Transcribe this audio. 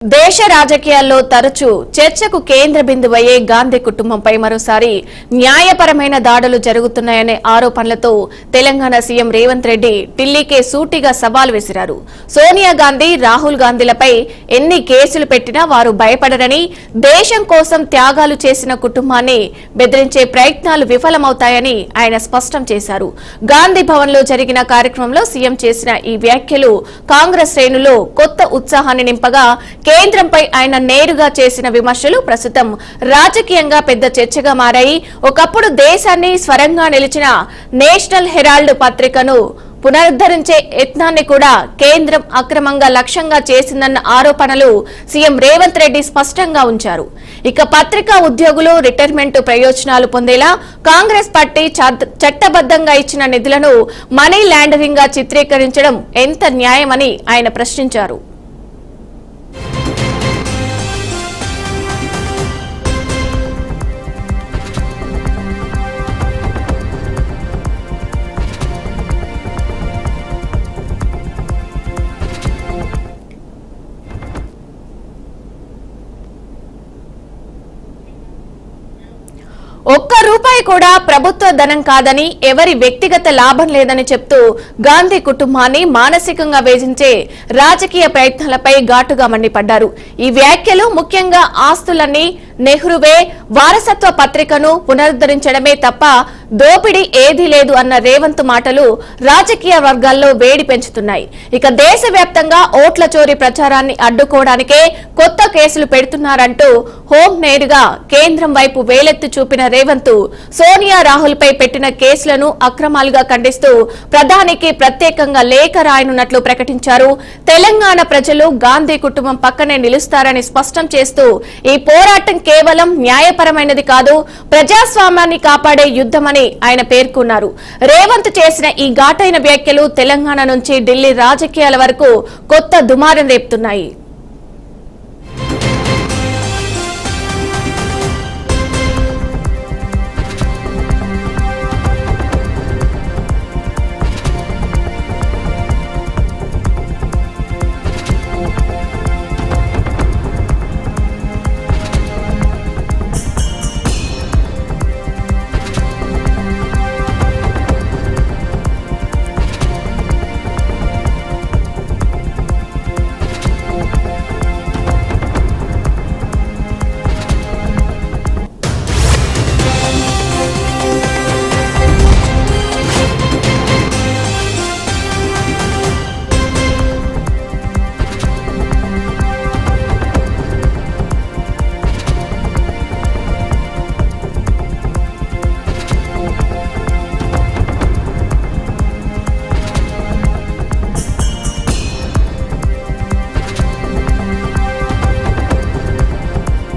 దేశ రాజకీయాల్లో తరచూ చర్చకు కేంద్ర బిందువయ్యే గాంధీ కుటుంబంపై మరోసారి న్యాయపరమైన దాడులు జరుగుతున్నాయనే ఆరోపణలతో తెలంగాణ సీఎం రేవంత్ రెడ్డి ఢిల్లీకే సూటిగా సవాల్ విసిరారు. సోనియా గాంధీ, రాహుల్ గాంధీలపై ఎన్ని కేసులు పెట్టినా వారు భయపడరని, దేశం కోసం త్యాగాలు చేసిన కుటుంబాన్ని బెదిరించే ప్రయత్నాలు విఫలమవుతాయని ఆయన స్పష్టం చేశారు. గాంధీ భవన్ లో జరిగిన కార్యక్రమంలో సీఎం చేసిన ఈ వ్యాఖ్యలు కాంగ్రెస్ శ్రేణుల్లో కొత్త ఉత్సాహాన్ని నింపగా కేంద్రంపై ఆయన నేరుగా చేసిన విమర్శలు ప్రస్తుతం రాజకీయంగా పెద్ద చర్చగా మారాయి. ఒకప్పుడు దేశాన్ని స్వరంగా నిలిచిన నేషనల్ హెరాల్డ్ పత్రికను పునరుద్ధరించే యత్నాన్ని కూడా కేంద్రం అక్రమంగా లక్ష్యంగా చేసిందన్న ఆరోపణలు సీఎం రేవంత్ రెడ్డి స్పష్టంగా ఉంచారు. ఇక పత్రికా ఉద్యోగులు రిటైర్మెంట్ ప్రయోజనాలు పొందేలా కాంగ్రెస్ పార్టీ చట్టబద్దంగా ఇచ్చిన నిధులను మనీ లాండరింగ్ గా చిత్రీకరించడం ఎంత న్యాయమని ఆయన ప్రశ్నించారు. ఒక్క రూపాయి కూడా ప్రభుత్వ ధనం కాదని, ఎవరి వ్యక్తిగత లాభం లేదని చెప్తూ గాంధీ కుటుంబాన్ని మానసికంగా వేధించే రాజకీయ ప్రయత్నాలపై ఘాటుగా మండిపడ్డారు. ఈ వ్యాఖ్యలు ముఖ్యంగా ఆస్తులన్నీ నెహ్రూవే, వారసత్వ పత్రికను పునరుద్ధరించడమే తప్ప దోపిడీ ఏదీ లేదు అన్న రేవంత్ మాటలు రాజకీయ వర్గాల్లో వేడి పెంచుతున్నాయి. ఇక దేశవ్యాప్తంగా ఓట్ల చోరీ ప్రచారాన్ని అడ్డుకోవడానికే కొత్త కేసులు పెడుతున్నారంటూ హోం నేరుగా కేంద్రం వైపు వేలెత్తి చూపిన రేవంత్ సోనియా, రాహుల్ పై పెట్టిన కేసులను అక్రమాలుగా ఖండిస్తూ ప్రధానికి ప్రత్యేకంగా లేఖ రాయనున్నట్లు ప్రకటించారు. తెలంగాణ ప్రజలు గాంధీ కుటుంబం పక్కనే నిలుస్తారని స్పష్టం చేస్తూ ఈ పోరాటం కేవలం న్యాయపరమైనది కాదు, ప్రజాస్వామ్యాన్ని కాపాడే యుద్ధమని ఆయన పేర్కొన్నారు. రేవంత్ చేసిన ఈ ఘాటైన వ్యాఖ్యలు తెలంగాణ నుంచి ఢిల్లీ రాజకీయాల వరకు కొత్త దుమారం రేపుతున్నాయి.